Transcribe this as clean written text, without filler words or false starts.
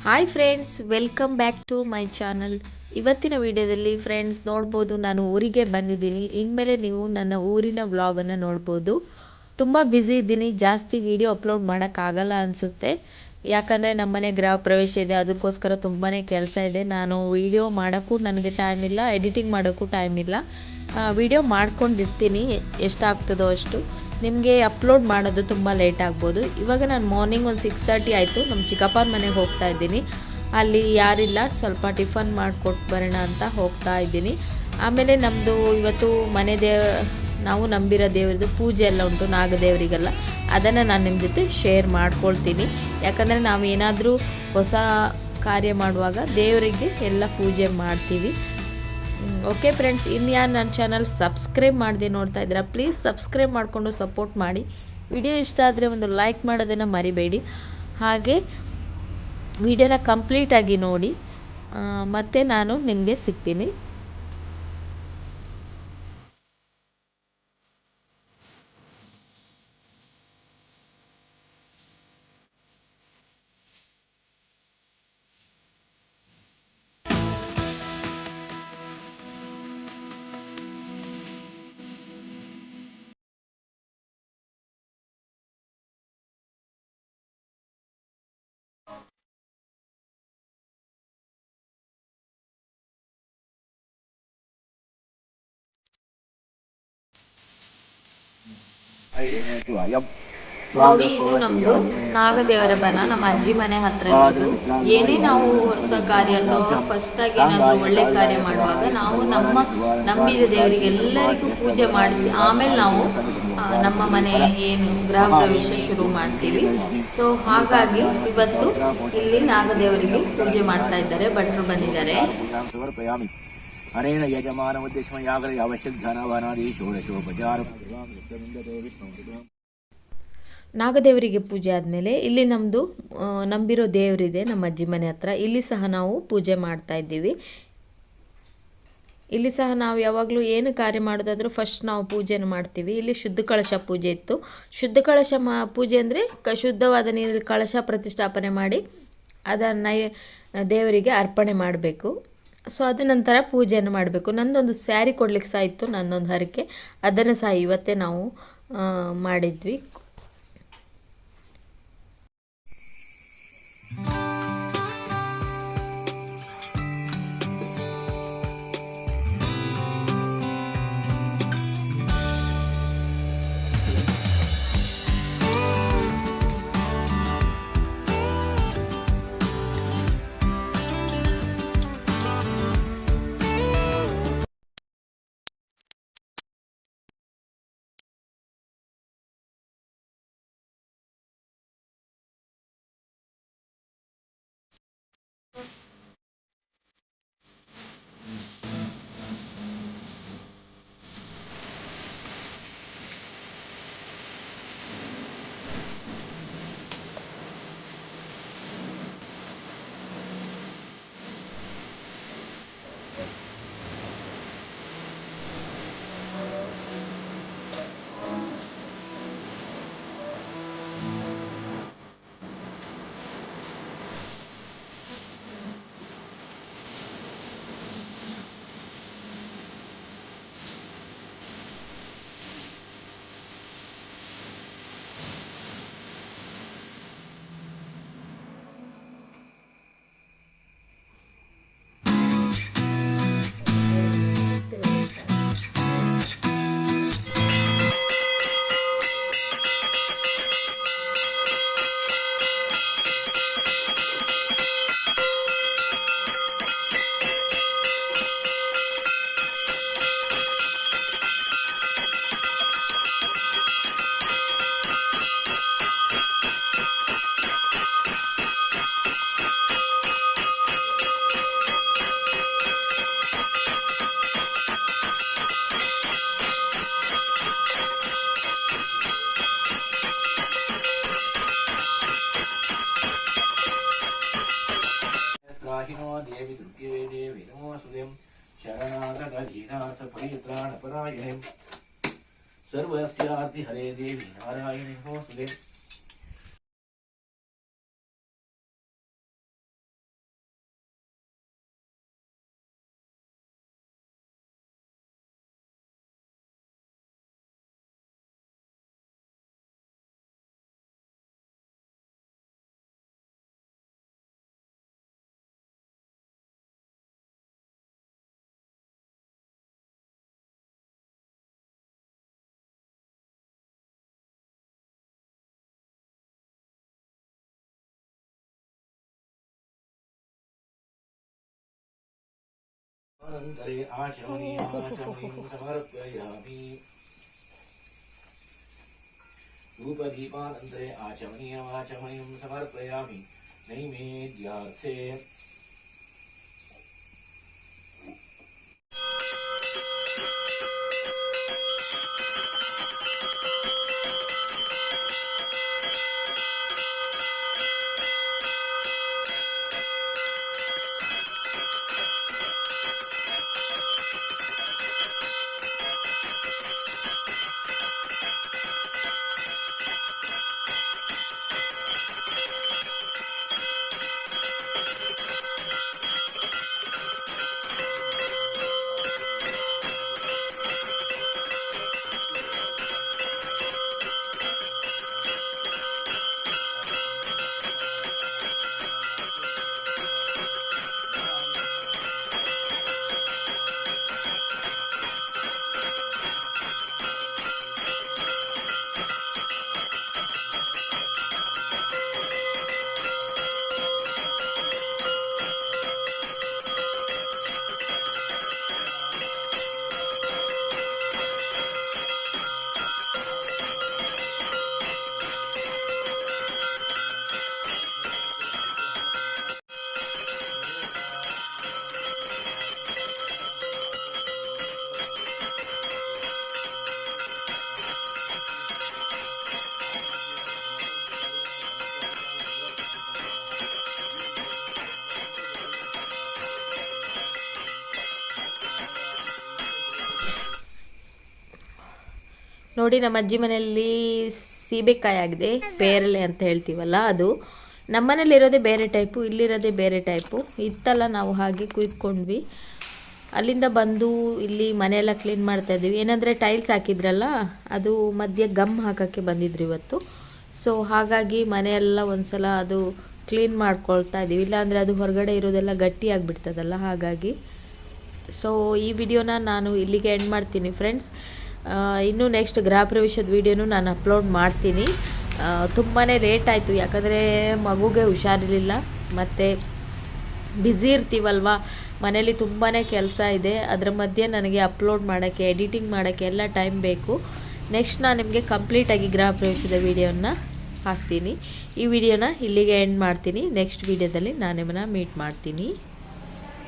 Hi friends, welcome back to my channel. ಇವತ್ತಿನ ವಿಡಿಯೋದಲ್ಲಿ friends ನೋಡ್ಬೋದು, ನಾನು ಊರಿಗೆ ಬಂದಿದ್ದೀನಿ. ಇನ್ಮೇಲೆ ನೀವು ನನ್ನ ಊರಿನ ವ್ಲಾಗನ್ನು ನೋಡ್ಬೋದು. ತುಂಬ ಬ್ಯುಸಿ ಇದ್ದೀನಿ, ಜಾಸ್ತಿ ವಿಡಿಯೋ ಅಪ್ಲೋಡ್ ಮಾಡೋಕ್ಕಾಗಲ್ಲ ಅನಿಸುತ್ತೆ. ಯಾಕಂದರೆ ನಮ್ಮನೆ ಗೃಹ ಪ್ರವೇಶ ಇದೆ, ಅದಕ್ಕೋಸ್ಕರ ತುಂಬಾ ಕೆಲಸ ಇದೆ. ನಾನು ವಿಡಿಯೋ ಮಾಡೋಕ್ಕೂ ನನಗೆ ಟೈಮ್ ಇಲ್ಲ, ಎಡಿಟಿಂಗ್ ಮಾಡೋಕ್ಕೂ ಟೈಮ್ ಇಲ್ಲ. ವಿಡಿಯೋ ಮಾಡ್ಕೊಂಡಿರ್ತೀನಿ ಎಷ್ಟಾಗ್ತದೋ ಅಷ್ಟು. ನಿಮಗೆ ಅಪ್ಲೋಡ್ ಮಾಡೋದು ತುಂಬ ಲೇಟ್ ಆಗ್ಬೋದು. ಇವಾಗ ನಾನು ಮಾರ್ನಿಂಗ್ ಒಂದು 6:30 ಆಯಿತು. ನಮ್ಮ ಚಿಕ್ಕಪ್ಪನ ಮನೆಗೆ ಹೋಗ್ತಾ ಇದ್ದೀನಿ. ಅಲ್ಲಿ ಯಾರಿಲ್ಲ, ಸ್ವಲ್ಪ ಟಿಫನ್ ಮಾಡಿಕೊಟ್ಟು ಬರೋಣ ಅಂತ ಹೋಗ್ತಾ ಇದ್ದೀನಿ. ಆಮೇಲೆ ನಮ್ಮದು ಇವತ್ತು ನಾವು ನಂಬಿರೋ ದೇವ್ರದ್ದು ಪೂಜೆ ಎಲ್ಲ ಉಂಟು, ನಾಗದೇವರಿಗೆಲ್ಲ. ಅದನ್ನು ನಾನು ನಿಮ್ಮ ಜೊತೆ ಶೇರ್ ಮಾಡ್ಕೊಳ್ತೀನಿ. ಯಾಕಂದರೆ ನಾವು ಏನಾದರೂ ಹೊಸ ಕಾರ್ಯ ಮಾಡುವಾಗ ದೇವರಿಗೆ ಎಲ್ಲ ಪೂಜೆ ಮಾಡ್ತೀವಿ. ಓಕೆ ಫ್ರೆಂಡ್ಸ್, ಇನ್ಯಾರು ನನ್ನ ಚಾನಲ್ ಸಬ್ಸ್ಕ್ರೈಬ್ ಮಾಡದೆ ನೋಡ್ತಾ ಇದ್ದೀರಾ, ಪ್ಲೀಸ್ ಸಬ್ಸ್ಕ್ರೈಬ್ ಮಾಡಿಕೊಂಡು ಸಪೋರ್ಟ್ ಮಾಡಿ. ವಿಡಿಯೋ ಇಷ್ಟ ಆದರೆ ಒಂದು ಲೈಕ್ ಮಾಡೋದನ್ನು ಮರಿಬೇಡಿ. ಹಾಗೆ ವಿಡಿಯೋನ ಕಂಪ್ಲೀಟಾಗಿ ನೋಡಿ, ಮತ್ತು ನಾನು ನಿಮಗೆ ಸಿಗ್ತೀನಿ. ನೋಡಿ, ಇದು ನಮ್ಮದು ನಾಗದೇವರ ಬನ, ನಮ್ಮ ಅಜ್ಜಿ ಮನೆ ಹತ್ರ ಇರೋದು. ಏನೇ ನಾವು ಹೊಸ ಕಾರ್ಯ ಅಥವಾ ಫಸ್ಟಾಗಿ ಏನಾದರೂ ಒಳ್ಳೆ ಕಾರ್ಯ ಮಾಡುವಾಗ ನಾವು ನಂಬಿದ ದೇವರಿಗೆ ಎಲ್ಲರಿಗೂ ಪೂಜೆ ಮಾಡಿಸಿ ಆಮೇಲೆ ನಾವು ನಮ್ಮ ಮನೆ ಏನು ಗೃಹ ಪ್ರವೇಶ ಶುರು ಮಾಡ್ತೀವಿ. ಸೊ ಹಾಗಾಗಿ ಇವತ್ತು ಇಲ್ಲಿ ನಾಗದೇವರಿಗೆ ಪೂಜೆ ಮಾಡ್ತಾ ಇದ್ದಾರೆ, ಭಟ್ರು ಬಂದಿದ್ದಾರೆ. ಅನೇನ ಯಜಮಾನ ಉದ್ದೇಶ ಯಾಗರ ಅವಶ್ಯಕ ಘನವನಾದಿ ಷೋಡಶೋಪಚಾರ. ನಾಗದೇವರಿಗೆ ಪೂಜೆ ಆದಮೇಲೆ ಇಲ್ಲಿ ನಮ್ಮದು ನಂಬಿರೋ ದೇವರಿದೆ ನಮ್ಮ ಅಜ್ಜಿ ಮನೆ ಹತ್ರ. ಇಲ್ಲಿ ಸಹ ನಾವು ಪೂಜೆ ಮಾಡ್ತಾ ಇದ್ದೀವಿ. ಇಲ್ಲಿ ಸಹ ನಾವು ಯಾವಾಗಲೂ ಏನು ಕಾರ್ಯ ಮಾಡೋದಾದರೂ ಫಸ್ಟ್ ನಾವು ಪೂಜೆನ ಮಾಡ್ತೀವಿ. ಇಲ್ಲಿ ಶುದ್ಧ ಕಳಶ ಪೂಜೆ ಇತ್ತು. ಶುದ್ಧ ಕಳಶ ಪೂಜೆ ಅಂದರೆ ಶುದ್ಧವಾದ ನೀರಲ್ಲಿ ಕಳಶ ಪ್ರತಿಷ್ಠಾಪನೆ ಮಾಡಿ ಅದನ್ನು ದೇವರಿಗೆ ಅರ್ಪಣೆ ಮಾಡಬೇಕು. ಸೊ ಅದ ನಂತರ ಪೂಜೆಯನ್ನು ಮಾಡಬೇಕು. ನನ್ನದೊಂದು ಸ್ಯಾರಿ ಕೊಡ್ಲಿಕ್ಕೆ ಸಹ ಇತ್ತು, ನನ್ನೊಂದು ಹರಕೆ. ಅದನ್ನು ಸಹ ಇವತ್ತೇ ನಾವು ಮಾಡಿದ್ವಿ. देवी दुर्गे देवी नमोऽस्तुते शरणागतधीनाथ परित्राणपरायणे सर्वस्यार्ति हरे देवी नारायणी नमोऽस्तुते। अनन्तरे आचमनीयमाचमनीं समर्पयामि धूपदीपानन्तरे आचमनीयमाचमनीं समर्पयामि नैवेद्यार्थे ನೋಡಿ ನಮ್ಮ ಅಜ್ಜಿ ಮನೆಯಲ್ಲಿ ಸೀಬೆಕಾಯಿ ಆಗಿದೆ, ಪೇರಲೆ ಅಂತ ಹೇಳ್ತೀವಲ್ಲ ಅದು. ನಮ್ಮನೇಲಿರೋದೇ ಬೇರೆ ಟೈಪು, ಇಲ್ಲಿರೋದೇ ಬೇರೆ ಟೈಪು. ಇತ್ತಲ್ಲ ನಾವು ಹಾಗೆ ಕುಯ್ಕೊಂಡ್ವಿ. ಅಲ್ಲಿಂದ ಬಂದು ಇಲ್ಲಿ ಮನೆಯೆಲ್ಲ ಕ್ಲೀನ್ ಮಾಡ್ತಾಯಿದ್ದೀವಿ. ಏನಂದರೆ ಟೈಲ್ಸ್ ಹಾಕಿದ್ರಲ್ಲ, ಅದು ಮಧ್ಯೆ ಗಮ್ ಹಾಕೋಕ್ಕೆ ಬಂದಿದ್ರು ಇವತ್ತು. ಸೊ ಹಾಗಾಗಿ ಮನೆಯೆಲ್ಲ ಒಂದು ಸಲ ಅದು ಕ್ಲೀನ್ ಮಾಡ್ಕೊಳ್ತಾ ಇದ್ದೀವಿ. ಇಲ್ಲಾಂದರೆ ಅದು ಹೊರಗಡೆ ಇರೋದೆಲ್ಲ ಗಟ್ಟಿಯಾಗಿಬಿಡ್ತದಲ್ಲ, ಹಾಗಾಗಿ. ಸೊ ಈ ವಿಡಿಯೋನ ನಾನು ಇಲ್ಲಿಗೆ ಎಂಡ್ ಮಾಡ್ತೀನಿ ಫ್ರೆಂಡ್ಸ್. ಇನ್ನೂ ನೆಕ್ಸ್ಟ್ ಗೃಹ ಪ್ರವೇಶದ ವೀಡಿಯೋನು ನಾನು ಅಪ್ಲೋಡ್ ಮಾಡ್ತೀನಿ. ತುಂಬಾ ಲೇಟ್ ಆಯಿತು, ಯಾಕಂದರೆ ಮಗುಗೆ ಹುಷಾರಿರಲಿಲ್ಲ, ಮತ್ತು ಬ್ಯುಸಿ ಇರ್ತೀವಲ್ವ ಮನೇಲಿ, ತುಂಬಾ ಕೆಲಸ ಇದೆ. ಅದರ ಮಧ್ಯೆ ನನಗೆ ಅಪ್ಲೋಡ್ ಮಾಡೋಕ್ಕೆ, ಎಡಿಟಿಂಗ್ ಮಾಡೋಕ್ಕೆ ಎಲ್ಲ ಟೈಮ್ ಬೇಕು. ನೆಕ್ಸ್ಟ್ ನಾನು ನಿಮಗೆ ಕಂಪ್ಲೀಟಾಗಿ ಗೃಹ ಪ್ರವೇಶದ ವೀಡಿಯೋನ ಹಾಕ್ತೀನಿ. ಈ ವಿಡಿಯೋನ ಇಲ್ಲಿಗೆ ಎಂಡ್ ಮಾಡ್ತೀನಿ. ನೆಕ್ಸ್ಟ್ ವೀಡಿಯೋದಲ್ಲಿ ನಾನು ನಿಮ್ಮನ್ನು ಮೀಟ್ ಮಾಡ್ತೀನಿ.